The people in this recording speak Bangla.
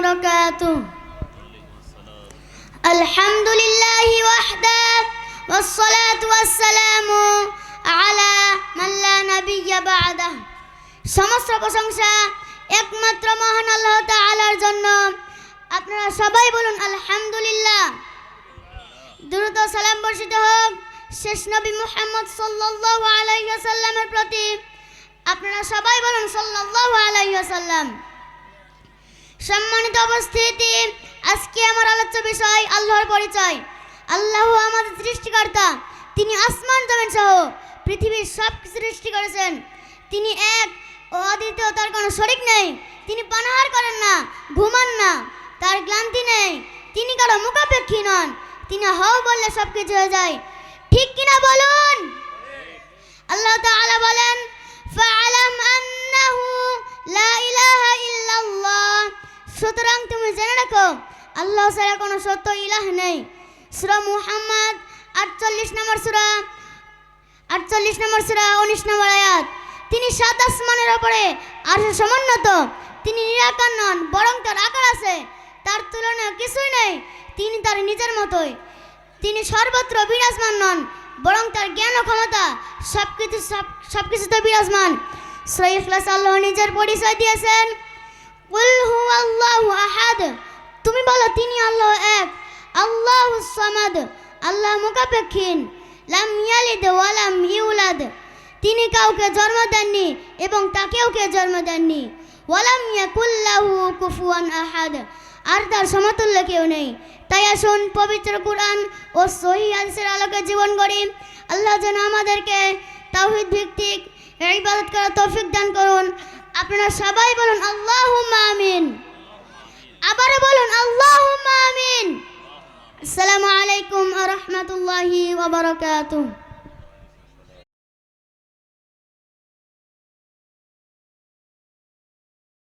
وبركاته. الحمد لله وحده والصلاة والسلام على من لا نبي بعده. সমস্ত প্রশংসা একমাত্র মহান আল্লাহ তাআলার জন্য। আপনারা সবাই বলুন আলহামদুলিল্লাহ। দুরূদ ও সালাম বর্ষিত হোক শেষ নবী মুহাম্মদ সাল্লাল্লাহু আলাইহি ওয়াসাল্লামের প্রতি। আপনারা সবাই বলুন সাল্লাল্লাহু আলাইহি ওয়াসাল্লাম। সম্মানিত উপস্থিতি, আজকে আমার আলোচ্য বিষয় আল্লাহর পরিচয়। আল্লাহ আমাদের সৃষ্টিকর্তা। তিনি আসমান জমিন সহ পৃথিবীর সব কিছু সৃষ্টি করেছেন। তিনি এক ও অদ্বিতীয়, তার কোনো শরীক নেই। তিনি পানাহার করেন না, ঘুমান না, তার ক্লান্তি নেই। তিনি কারো মুখাপেক্ষী নন। তিনি হও বললে সব কিছু হয়ে যায়। ঠিক কিনা বলুন? আল্লাহ তাআলা বলেন ফাআলাম আন্নাহু লা ইলাহা ইল্লাল্লাহ। সুতরাং তুমি জেনে রাখো আল্লাহ ছাড়া কোনো সত্য ইলাহ নেই। সূরা মুহাম্মদ 48 নম্বর সূরা 19 নম্বর আয়াত। তিনি সাত আসমানের উপরে আরশে সমুন্নত। তিনি নিরাকার নন, বরং তার আকার আছে, তার তুলনায় কিছুই নেই। তিনি তার নিজের মতোই। তিনি সর্বত্র বিরাজমান নন, বরং তার জ্ঞান ও ক্ষমতা সবকিছুতে বিরাজমান। সূরা ইখলাস আল্লাহ নিজের পরিচয় দিয়েছেন, কুল হুয়াল্লাহু আহাদ। তুমি বলো তিনি আল্লাহ এক, আল্লাহুস সামাদ, আল্লাহ মুখাপেক্ষীন, লাম ইয়ালিদ ওয়া লাম ইউলাদ। তিনি কাউকে জন্ম দেননি এবং তাকেও কেউ জন্ম দেননি। ওয়ালাম ইয়াকুল লাহু কুফুয়ান আহাদ, আর তার সমতুল্য কেউ নেই। তাই আসুন পবিত্র কুরআন ও সহিহ হাদিসের আলোকে জীবন গড়ি। আল্লাহ যেন আমাদেরকে তাওহীদ ভিত্তিক ইবাদত করার তৌফিক দান করুন। আপনারা সবাই বলুন আল্লাহুম্মা আমিন। আবারও বলুন আল্লাহুম্মা আমিন। আসসালামু আলাইকুম ওয়া রাহমাতুল্লাহি ওয়া বারাকাতুহু।